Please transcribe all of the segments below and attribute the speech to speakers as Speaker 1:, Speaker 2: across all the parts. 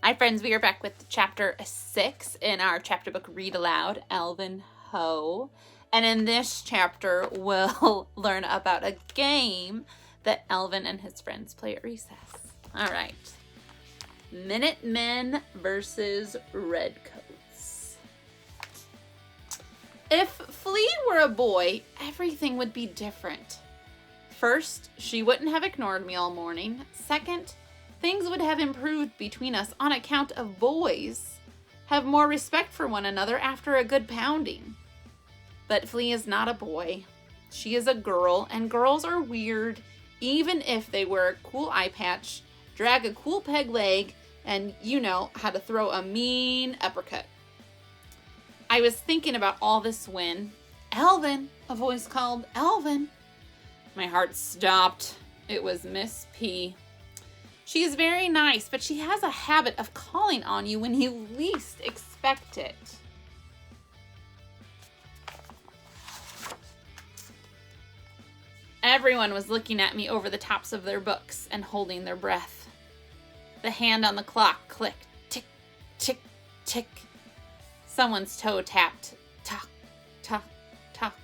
Speaker 1: Hi friends, we are back with chapter 6 in our chapter book Read Aloud, Alvin Ho. And in this chapter, we'll learn about a game that Alvin and his friends play at recess. All right. Minutemen versus Redcoats. If Flea were a boy, everything would be different. First, she wouldn't have ignored me all morning. Second, things would have improved between us on account of boys have more respect for one another after a good pounding. But Flea is not a boy. She is a girl, and girls are weird, even if they wear a cool eye patch, drag a cool peg leg, and you know how to throw a mean uppercut. I was thinking about all this when, Alvin, a voice called, Alvin. My heart stopped. It was Miss P. She is very nice, but she has a habit of calling on you when you least expect it. Everyone was looking at me over the tops of their books and holding their breath. The hand on the clock clicked. Tick, tick, tick. Someone's toe tapped. Tock, tock, tock.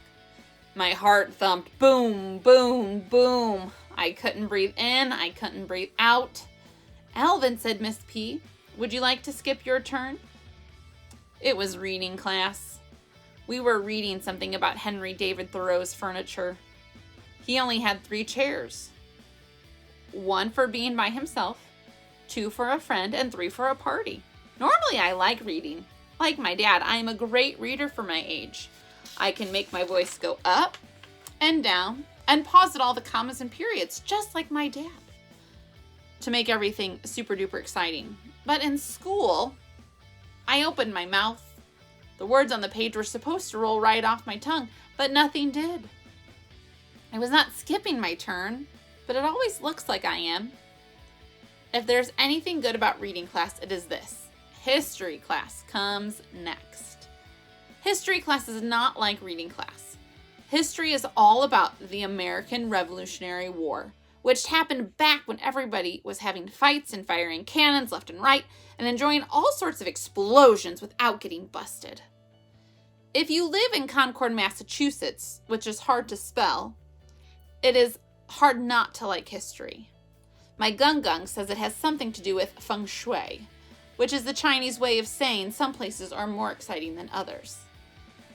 Speaker 1: My heart thumped. Boom, boom, boom. I couldn't breathe in. I couldn't breathe out. Alvin, said Miss P, would you like to skip your turn? It was reading class. We were reading something about Henry David Thoreau's furniture. He only had 3 chairs. 1 for being by himself, 2 for a friend, and 3 for a party. Normally I like reading. Like my dad, I am a great reader for my age. I can make my voice go up and down and pause at all the commas and periods, just like my dad, to make everything super duper exciting. But in school, I opened my mouth. The words on the page were supposed to roll right off my tongue, but nothing did. I was not skipping my turn, but it always looks like I am. If there's anything good about reading class, it is this. History class comes next. History class is not like reading class. History is all about the American Revolutionary War, which happened back when everybody was having fights and firing cannons left and right and enjoying all sorts of explosions without getting busted. If you live in Concord, Massachusetts, which is hard to spell, it is hard not to like history. My gung says it has something to do with feng shui, which is the Chinese way of saying some places are more exciting than others.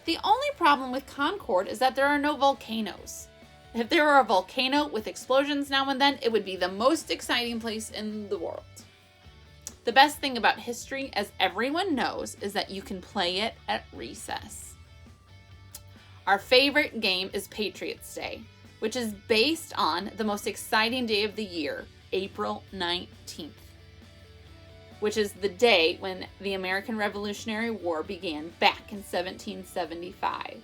Speaker 1: The only problem with Concord is that there are no volcanoes. If there were a volcano with explosions now and then, it would be the most exciting place in the world. The best thing about history, as everyone knows, is that you can play it at recess. Our favorite game is Patriots Day, which is based on the most exciting day of the year, April 19th, which is the day when the American Revolutionary War began back in 1775.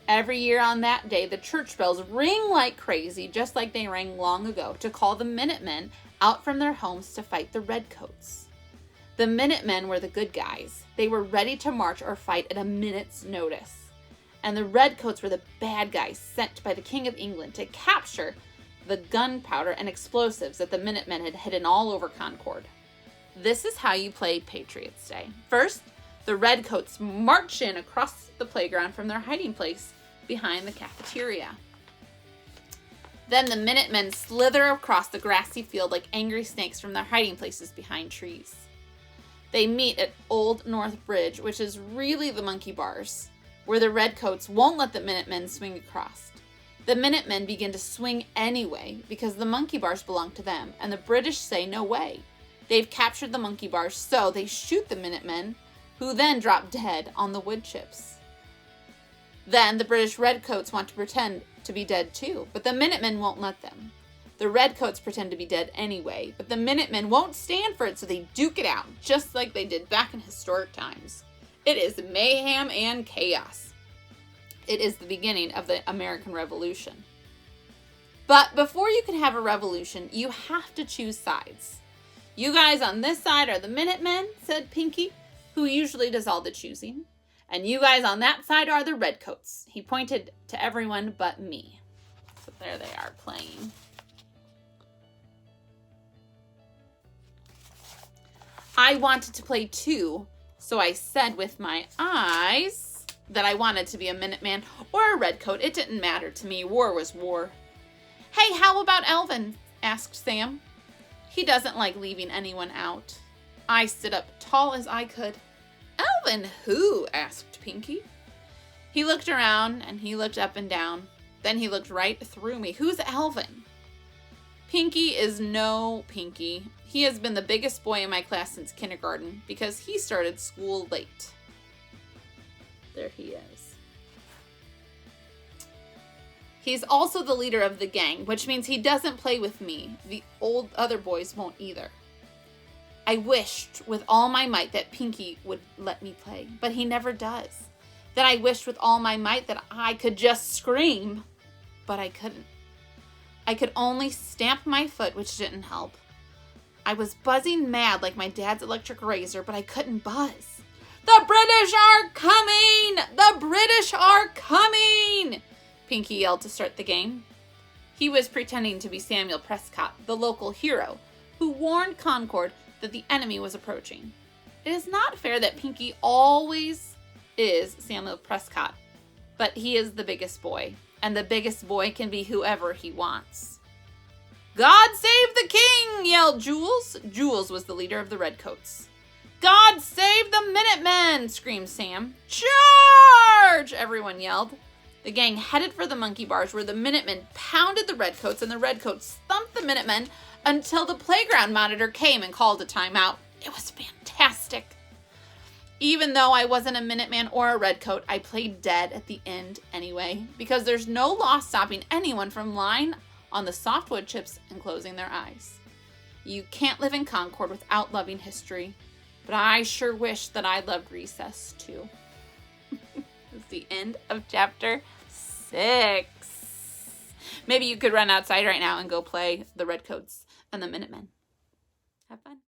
Speaker 1: Every year on that day, the church bells ring like crazy, just like they rang long ago, to call the Minutemen out from their homes to fight the Redcoats. The Minutemen were the good guys. They were ready to march or fight at a minute's notice. And the Redcoats were the bad guys sent by the King of England to capture the gunpowder and explosives that the Minutemen had hidden all over Concord. This is how you play Patriots Day. First, the Redcoats march in across the playground from their hiding place behind the cafeteria. Then the Minutemen slither across the grassy field like angry snakes from their hiding places behind trees. They meet at Old North Bridge, which is really the monkey bars, where the Redcoats won't let the Minutemen swing across. The Minutemen begin to swing anyway because the monkey bars belong to them, and the British say no way. They've captured the monkey bars, so they shoot the Minutemen, who then drop dead on the wood chips. Then the British Redcoats want to pretend to be dead too, but the Minutemen won't let them. The Redcoats pretend to be dead anyway, but the Minutemen won't stand for it, so they duke it out, just like they did back in historic times. It is mayhem and chaos. It is the beginning of the American Revolution. But before you can have a revolution, you have to choose sides. You guys on this side are the Minutemen, said Pinky, who usually does all the choosing. And you guys on that side are the Redcoats. He pointed to everyone but me. So there they are playing. I wanted to play too, so I said with my eyes that I wanted to be a Minuteman or a Redcoat. It didn't matter to me. War was war. Hey, how about Alvin? Asked Sam. He doesn't like leaving anyone out. I stood up tall as I could. Alvin who? Asked Pinky. He looked around and he looked up and down. Then he looked right through me. Who's Alvin? Pinky is no Pinky. He has been the biggest boy in my class since kindergarten because he started school late. There he is. He's also the leader of the gang, which means he doesn't play with me. The other boys won't either. I wished with all my might that Pinky would let me play, but he never does. Then I wished with all my might that I could just scream, but I couldn't. I could only stamp my foot, which didn't help. I was buzzing mad like my dad's electric razor, but I couldn't buzz. The British are coming! The British are coming! Pinky yelled to start the game. He was pretending to be Samuel Prescott, the local hero, who warned Concord that the enemy was approaching. It is not fair that Pinky always is Samuel Prescott, but he is the biggest boy, and the biggest boy can be whoever he wants. God save the king, yelled Jules. Jules was the leader of the Redcoats. God save the Minutemen, screamed Sam. Charge! Everyone yelled. The gang headed for the monkey bars where the Minutemen pounded the Redcoats and the Redcoats thumped the Minutemen until the playground monitor came and called a timeout. It was fantastic. Even though I wasn't a Minuteman or a Redcoat, I played dead at the end anyway, because there's no law stopping anyone from lying on the softwood chips and closing their eyes. You can't live in Concord without loving history, but I sure wish that I loved recess too. It's the end of chapter 6. Maybe you could run outside right now and go play the Redcoats and the Minutemen. Have fun.